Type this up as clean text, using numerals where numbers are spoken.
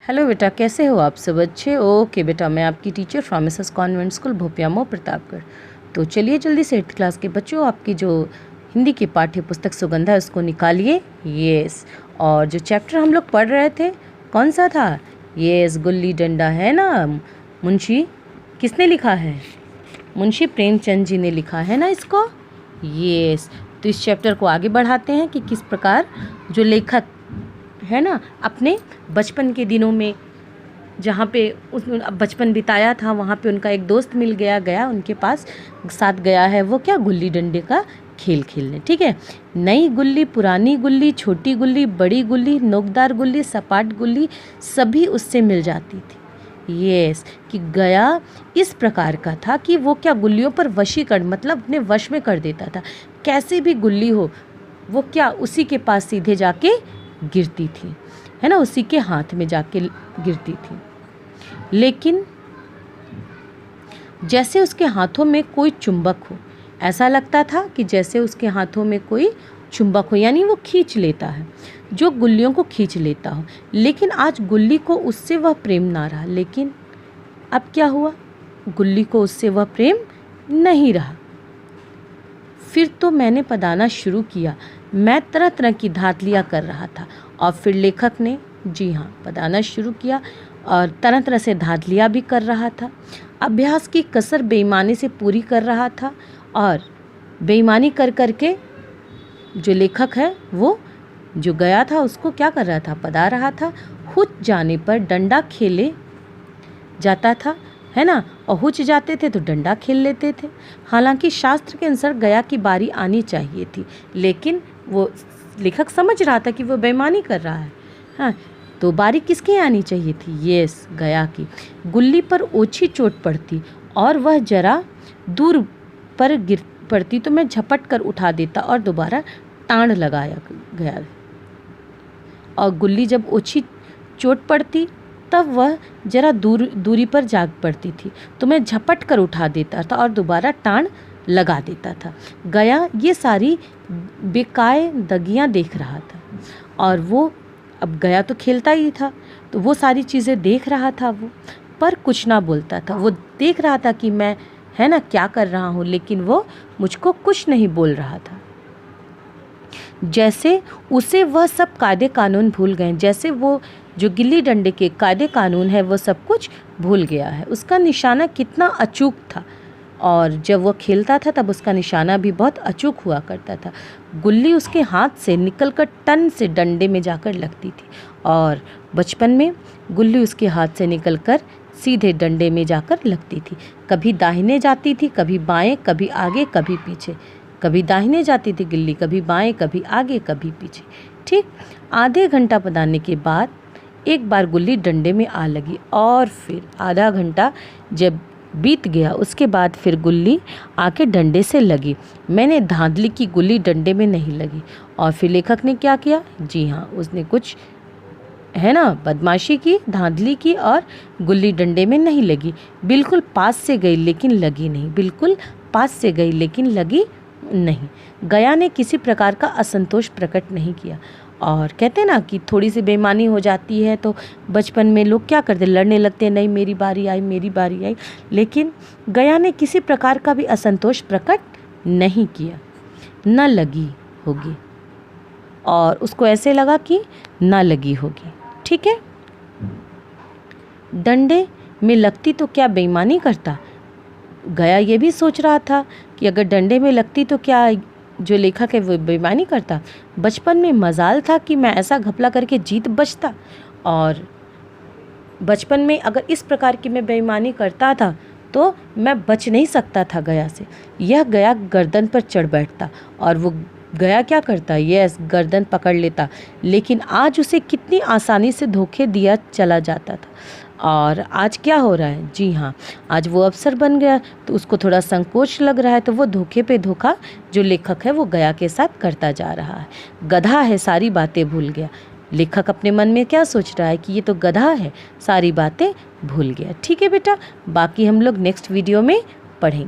Hello बेटा, कैसे हो आप सब? अच्छे? ओके बेटा, मैं आपकी teacher from Mrs convent school भोपिया मो प्रतापगढ़। तो चलिए जल्दी से 8th क्लास के बच्चों, आपकी जो हिंदी की पाठ्य पुस्तक सुगंधा है उसको निकालिए। यस, और जो चैप्टर हम लोग पढ़ रहे थे कौन सा था? यस, गुल्ली डंडा, है ना। मुंशी किसने लिखा है? मुंशी प्रेमचंद जी ने लिखा है ना इसको। यस, तो इस चैप्टर को आगे बढ़ाते हैं कि किस प्रकार जो लेखक है ना अपने बचपन के दिनों में जहाँ पे उसने बचपन बिताया था वहाँ पे उनका एक दोस्त मिल गया उनके पास साथ गया है। वो क्या? गुल्ली डंडे का खेल खेलने। ठीक है, नई गुल्ली, पुरानी गुल्ली, छोटी गुल्ली, बड़ी गुल्ली, नोकदार गुल्ली, सपाट गुल्ली सभी उससे मिल जाती थी। यस, कि गया इस प्रकार का था कि वो क्या गुल्लियों पर वशीकरण मतलब अपने वश में कर देता था। कैसे भी गुल्ली हो वो क्या उसी के पास सीधे जाके गिरती थी, है ना, उसी के हाथ में जाके गिरती थी। लेकिन जैसे उसके हाथों में कोई चुंबक हो, ऐसा लगता था कि जैसे उसके हाथों में कोई चुंबक हो, यानी वो खींच लेता है, जो गुल्लियों को खींच लेता हो। लेकिन आज गुल्ली को उससे वह प्रेम ना रहा। लेकिन अब क्या हुआ? गुल्ली को उससे वह प्रेम नहीं रहा। फिर तो मैंने पदाना शुरू किया। मैं तरह तरह की धातलियाँ कर रहा था। और फिर लेखक ने, जी हाँ, पदाना शुरू किया और तरह तरह से धातलियाँ भी कर रहा था। अभ्यास की कसर बेईमानी से पूरी कर रहा था। और बेईमानी कर कर के जो लेखक है वो जो गया था उसको क्या कर रहा था? पदा रहा था। हुच जाने पर डंडा खेले जाता था, है ना, और हुच जाते थे तो डंडा खेल लेते थे। हालांकि शास्त्र के अनुसार गया की बारी आनी चाहिए थी, लेकिन वो लेखक समझ रहा था कि वो बेईमानी कर रहा है। हाँ, तो बारी किसकी आनी चाहिए थी? यस, गया की। गुल्ली पर ओछी चोट पड़ती और वह जरा दूर पर गिर पड़ती तो मैं झपट कर उठा देता और दोबारा टाण लगाया गया। और गुल्ली जब ओछी चोट पड़ती तब वह जरा दूरी पर जाग पड़ती थी तो मैं झपट कर उठा देता था और दोबारा टाण लगा देता था। गया ये सारी बेकाय दगियाँ देख रहा था। और वो अब गया तो खेलता ही था तो वो सारी चीज़ें देख रहा था वो, पर कुछ ना बोलता था। वो देख रहा था कि मैं, है ना, क्या कर रहा हूँ, लेकिन वो मुझको कुछ नहीं बोल रहा था। जैसे उसे वह सब कायदे कानून भूल गए, जैसे वो जो गिल्ली डंडे के कायदे कानून है वो सब कुछ भूल गया है। उसका निशाना कितना अचूक था, और जब वो खेलता था तब उसका निशाना भी बहुत अचूक हुआ करता था। गुल्ली उसके हाथ से निकलकर टन से डंडे में जाकर लगती थी, और बचपन में गुल्ली उसके हाथ से निकलकर सीधे डंडे में जाकर लगती थी। कभी दाहिने जाती थी, कभी बाएं, कभी आगे, कभी पीछे। कभी दाहिने जाती थी गिल्ली, कभी बाएं, कभी आगे, कभी पीछे। ठीक आधे घंटा पदाने के बाद एक बार गुल्ली डंडे में आ लगी, और फिर आधा घंटा जब बीत गया उसके बाद फिर गुल्ली आके डंडे से लगी। मैंने धांधली की, गुल्ली डंडे में नहीं लगी। और फिर लेखक ने क्या किया? जी हाँ, उसने कुछ, है ना, बदमाशी की, धांधली की और गुल्ली डंडे में नहीं लगी। बिल्कुल पास से गई लेकिन लगी नहीं, बिल्कुल पास से गई लेकिन लगी नहीं। गया ने किसी प्रकार का असंतोष प्रकट नहीं किया। और कहते हैं ना कि थोड़ी सी बेईमानी हो जाती है तो बचपन में लोग क्या करते, लड़ने लगते हैं, नहीं मेरी बारी आई, मेरी बारी आई। लेकिन गया ने किसी प्रकार का भी असंतोष प्रकट नहीं किया। न लगी होगी, और उसको ऐसे लगा कि न लगी होगी। ठीक है, डंडे में लगती तो क्या बेईमानी करता? गया ये भी सोच रहा था कि अगर डंडे में लगती तो क्या जो लेखक है वो बेईमानी करता। बचपन में मजाल था कि मैं ऐसा घपला करके जीत बचता, और बचपन में अगर इस प्रकार की मैं बेईमानी करता था तो मैं बच नहीं सकता था गया से। यह गया गर्दन पर चढ़ बैठता, और वो गया क्या करता? यस, गर्दन पकड़ लेता। लेकिन आज उसे कितनी आसानी से धोखे दिया चला जाता था। और आज क्या हो रहा है? जी हाँ, आज वो अफसर बन गया तो उसको थोड़ा संकोच लग रहा है, तो वो धोखे पे धोखा जो लेखक है वो गया के साथ करता जा रहा है। गधा है, सारी बातें भूल गया। लेखक अपने मन में क्या सोच रहा है कि ये तो गधा है, सारी बातें भूल गया। ठीक है बेटा, बाकी हम लोग नेक्स्ट वीडियो में पढ़ेंगे।